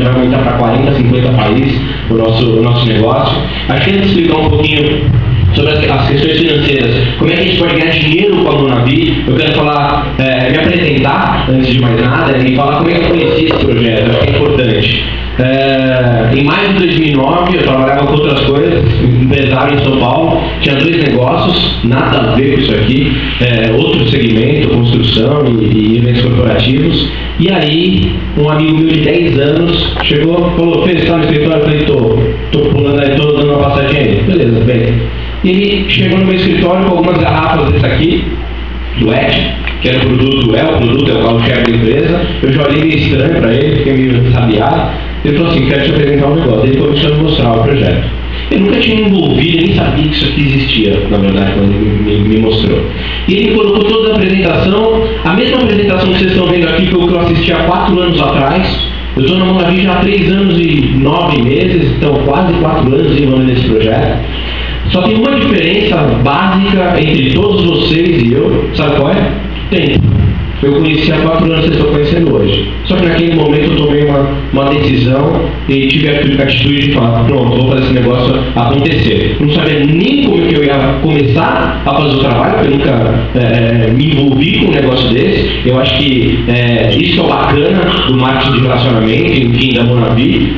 já vai aumentar para 40, 50 países o nosso negócio. Acho que antes de explicar um pouquinho sobre as questões financeiras, como é que a gente pode ganhar dinheiro com a Monavi, eu quero falar, me apresentar antes de mais nada e falar como é que eu conheci esse projeto. Acho que é importante. Em maio de 2009 eu trabalhava com outras coisas, empresário em São Paulo, tinha 2 negócios, nada a ver com isso aqui, outro segmento, construção e eventos corporativos. E aí um amigo meu de 10 anos chegou e falou: Fê, você está no escritório? Eu falei: tô pulando aí, tô dando uma passadinha aí. Beleza, bem. E ele chegou no meu escritório com algumas garrafas desse aqui, do Et, que era o produto, é o carro-chefe da empresa. Eu já olhei meio estranho para ele, fiquei meio sabiado. Ele falou assim: quero te apresentar um negócio. Ele começou a me mostrar o projeto. Eu nunca tinha me envolvido, nem sabia que isso aqui existia, na verdade, quando ele me mostrou. E ele colocou toda a apresentação, a mesma apresentação que vocês estão vendo aqui, que eu assisti há 4 anos atrás. Eu estou na Monavi já há 3 anos e 9 meses, então quase 4 anos envolvendo nesse projeto. Só tem uma diferença básica entre todos vocês e eu, sabe qual é? Tempo. Eu conheci há 4 anos, vocês estão conhecendo hoje. Só que naquele momento eu tomei uma decisão e tive a atitude de falar: pronto, vou fazer esse negócio acontecer. Não sabia nem como que eu ia começar a fazer o trabalho, porque eu nunca me envolvi com um negócio desse. Eu acho que isso é o bacana do marketing de relacionamento, enfim, da Monavi.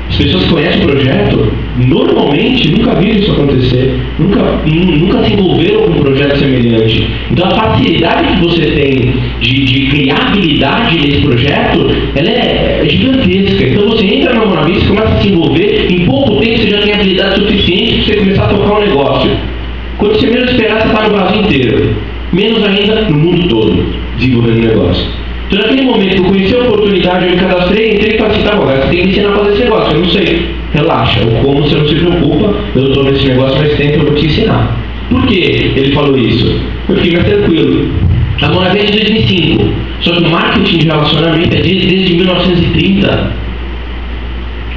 As pessoas que conhecem o projeto, normalmente nunca viram isso acontecer, nunca se envolveram com um projeto semelhante. Então a facilidade que você tem de criar habilidade nesse projeto, ela é gigantesca. Então você entra na Monavi, você começa a se envolver, em pouco tempo você já tem habilidade suficiente para você começar a tocar um negócio. Quando você menos esperar, você está no Brasil inteiro, menos ainda no mundo todo, desenvolvendo negócio. Então naquele momento que eu conheci a oportunidade, eu me cadastrei, entrei e falei assim: tá bom, você tem que ensinar a fazer esse negócio. Eu não sei, relaxa, o como você não se preocupa, eu estou nesse negócio faz tempo, eu vou te ensinar. Por que ele falou isso? Eu fiquei mais tranquilo. A Monavi é de 2005, só que o marketing de relacionamento é desde 1930.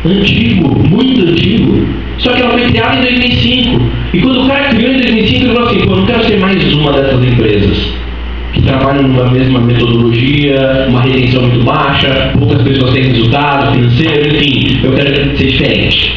Antigo, muito antigo. Só que ela foi criada em 2005. E quando o cara criou em 2005, ele falou assim: pô, eu não quero ser mais uma dessas empresas que trabalham numa mesma metodologia, uma retenção muito baixa, poucas pessoas têm resultado financeiro, enfim, eu quero ser diferente.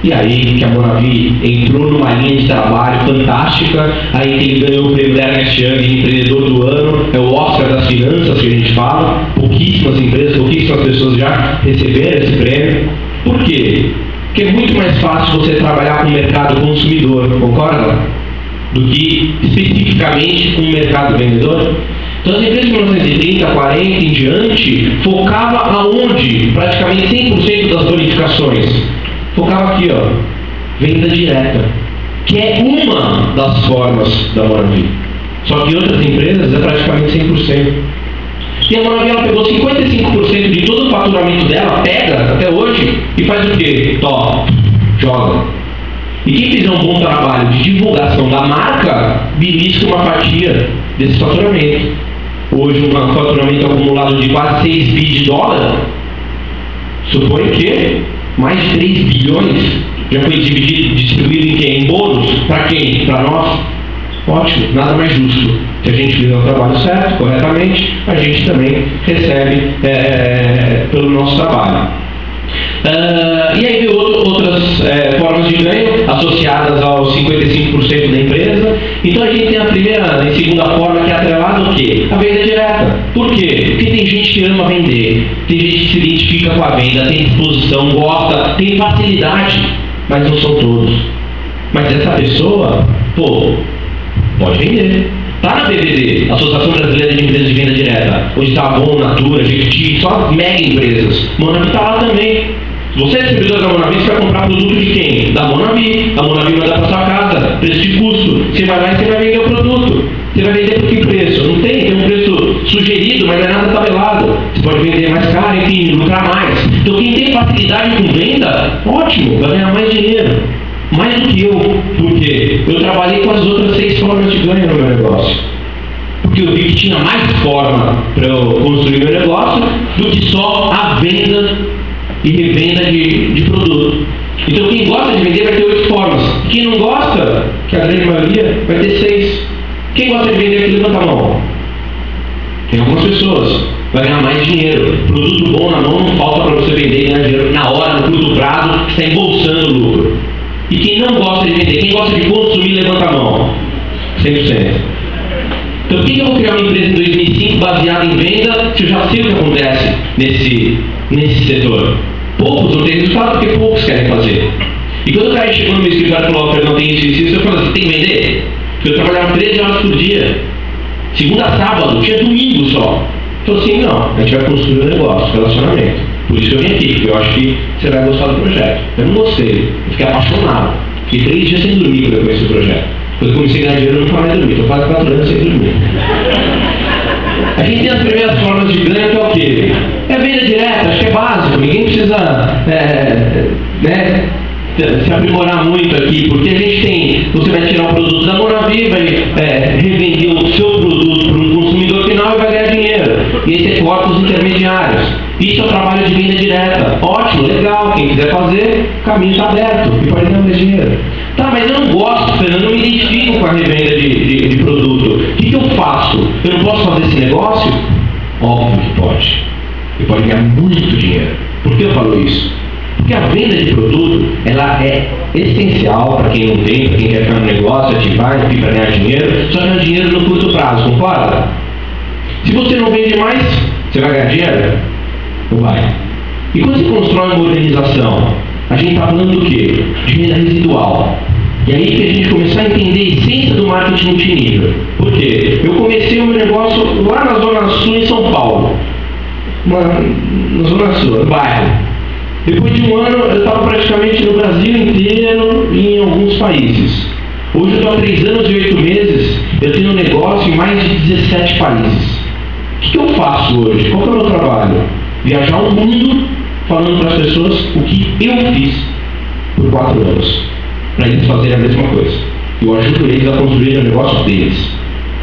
E aí que a Monavi entrou numa linha de trabalho fantástica, aí que ele ganhou o prêmio Ernst Young de empreendedor do ano, é o Oscar das finanças que a gente fala, pouquíssimas empresas, pouquíssimas pessoas já receberam esse prêmio. Por quê? Porque é muito mais fácil você trabalhar com o mercado consumidor, concorda? Do que especificamente com o mercado vendedor. Então as empresas de 1930, 40 em diante focava aonde? Praticamente 100% das bonificações. Focava aqui, ó, venda direta, que é uma das formas da Monavi. Só que outras empresas é praticamente 100%. E a Monavi ela pegou 55% de todo o faturamento dela, pega até hoje, e faz o quê? Top, joga. E quem fizer um bom trabalho de divulgação da marca, belisca uma fatia desse faturamento. Hoje um faturamento acumulado de quase 6 bi de dólar, supõe que mais de 3 bilhões já foi distribuído em quem? Em bônus? Para quem? Para nós? Ótimo, nada mais justo. Se a gente fizer o trabalho certo, corretamente, a gente também recebe pelo nosso trabalho. E aí veio outras formas de ganho associadas aos 55% da empresa. Então a gente tem a primeira e segunda forma, que é atrelada ao quê? A venda direta. Por quê? Porque tem gente que ama vender, tem gente que se identifica com a venda, tem disposição, gosta, tem facilidade, mas não são todos. Mas essa pessoa, pô, pode vender. Tá na BVD, Associação Brasileira de Empresas de Venda Direta, onde está a Avon, Natura, Jequiti, só mega empresas. Monavi está lá também. Se você é distribuidor da Monavi, você vai comprar produto de quem? Da Monavi. A Monavi vai dar para sua casa, preço de custo. Você vai lá e você vai vender o produto. Você vai vender por que preço? Não tem um preço sugerido, mas não é nada tabelado. Você pode vender mais caro, enfim, lucrar mais. Então quem tem facilidade com venda, ótimo, vai ganhar mais dinheiro. Mais do que eu. Por quê? Eu trabalhei com as outras 6 formas de ganho no meu negócio. Porque eu vi que tinha mais forma para eu construir meu negócio do que só a venda e revenda de produto. Então quem gosta de vender vai ter 8 formas. Quem não gosta, que a grande maioria, vai ter 6. Quem gosta de vender aqui, levanta a mão. Tem algumas pessoas. Vai ganhar mais dinheiro. Produto bom na mão não falta para você vender e ganhar dinheiro prazo, está embolsando lucro. E quem não gosta de vender, quem gosta de consumir, levanta a mão. 100%. Então, por que eu vou criar uma empresa em 2005 baseada em venda se eu já sei o que acontece nesse setor? Poucos não têm resultado porque poucos querem fazer. E quando o cara chegou no meu escritório e falou, não tem isso, eu falei assim, tem que vender? Porque eu trabalhava 13 horas por dia. Segunda a sábado, tinha domingo só. Falei assim, não, a gente vai construir um negócio, relacionamento. Por isso que eu vim aqui, porque eu acho que você vai gostar do projeto. Eu não gostei, eu fiquei apaixonado. Fiquei 3 dias sem dormir quando eu conheci o projeto. Quando eu comecei a ganhar dinheiro, eu nunca mais dormi. Estou quase 4 anos sem dormir. A gente tem as primeiras formas de ganho, que é o quê? É venda direta, acho que é básico. Ninguém precisa se aprimorar muito aqui, porque a gente tem, você vai tirar o produto da Monavi, vai revender o seu produto para um consumidor final e vai ganhar dinheiro. E aí você corta os intermediários. Isso é o trabalho de venda direta. Ótimo, legal, quem quiser fazer, o caminho está aberto e pode ganhar mais dinheiro. Tá, mas eu não gosto, Fernando, eu não me identifico com a revenda de produto. O que eu faço? Eu não posso fazer esse negócio? Óbvio que pode. E pode ganhar muito dinheiro. Por que eu falo isso? Porque a venda de produto, ela é essencial para quem não tem, para quem quer ficar no negócio, ativar, enfim, para ganhar dinheiro, só ganhar dinheiro no curto prazo, concorda? Se você não vende mais, você vai ganhar dinheiro? Não vai. E quando você constrói uma organização, a gente está falando do quê? De venda residual. E aí que a gente começar a entender a essência do marketing multinível. Por quê? Eu comecei o meu negócio lá na Zona Sul, em São Paulo. Na Zona Sul, no bairro. Depois de um ano, eu estava praticamente no Brasil inteiro e em alguns países. Hoje eu estou há 3 anos e 8 meses, eu tenho um negócio em mais de 17 países. O que eu faço hoje? Qual que é o meu trabalho? Viajar o mundo falando para as pessoas o que eu fiz por 4 anos, para eles fazerem a mesma coisa. Eu ajudo eles a construir o negócio deles.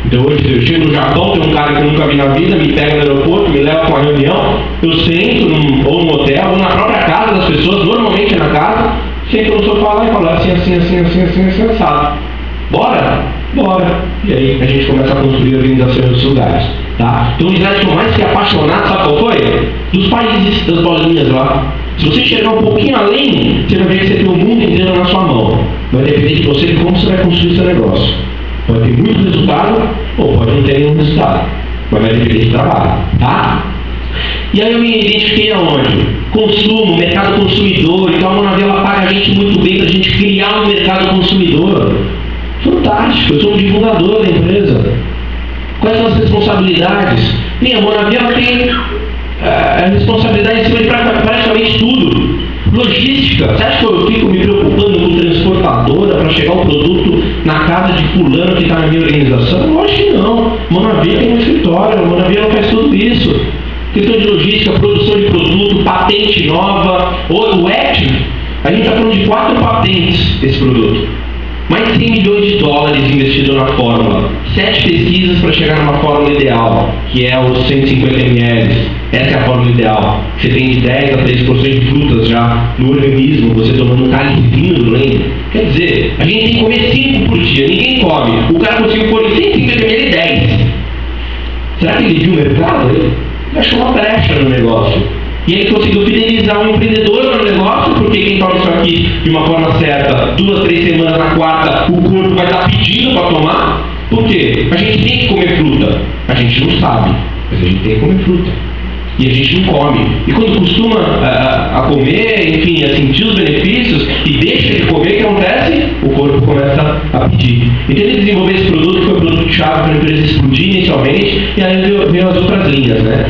Então hoje eu chego no Japão, tem um cara que eu nunca vi na vida, me pega no aeroporto, me leva para uma reunião, eu sento ou num hotel, ou na própria casa das pessoas, normalmente é na casa, sento no sofá lá e falo assim, assado. Bora? Bora! E aí a gente começa a construir a organização dos lugares. Tá? Então o slide que eu mais fiquei apaixonado, sabe qual foi? Dos países, das bolinhas lá. Se você chegar um pouquinho além, você vai ver que você tem o mundo inteiro na sua mão. Vai depender de você de como você vai construir seu negócio. Pode ter muito resultado ou pode não ter nenhum resultado. Mas vai depender de trabalho. Tá? E aí eu me identifiquei aonde? Consumo, mercado consumidor. Então a Monavi ela paga a gente muito bem para a gente criar um mercado consumidor. Fantástico, eu sou um divulgador da empresa. Quais são as responsabilidades? A Monavi ela tem a responsabilidade em cima de praticamente tudo. Logística, você acha que eu fico me preocupando com transportadora para chegar o produto na casa de fulano que está na minha organização? Eu acho que não. Monavi tem um escritório, a Monavi ela faz tudo isso. Questão de logística, produção de produto, patente nova, o Active, a gente está falando de 4 patentes desse produto. Mais de 100 milhões de dólares investidos na fórmula. 7 pesquisas para chegar numa fórmula ideal, que é os 150 ml. Essa é a fórmula ideal. Você tem de 10 a 13% de frutas já no organismo, você tomando um cálicezinho do Blend. Quer dizer, a gente tem que comer 5 por dia, ninguém come. O cara conseguiu pôr em 150 ml 10. Será que ele viu o mercado? Ele achou uma brecha no negócio. E ele conseguiu fidelizar um empreendedor no negócio, porque quem toma isso aqui de uma forma certa, 2, 3 semanas na quarta, o corpo vai estar pedindo para tomar. Por quê? A gente tem que comer fruta. A gente não sabe, mas a gente tem que comer fruta. E a gente não come. E quando costuma a comer, enfim, a sentir os benefícios e deixa de comer, o que acontece? O corpo começa a pedir. Então ele desenvolveu esse produto, que foi um produto-chave para a empresa explodir inicialmente, e aí veio as outras linhas, né?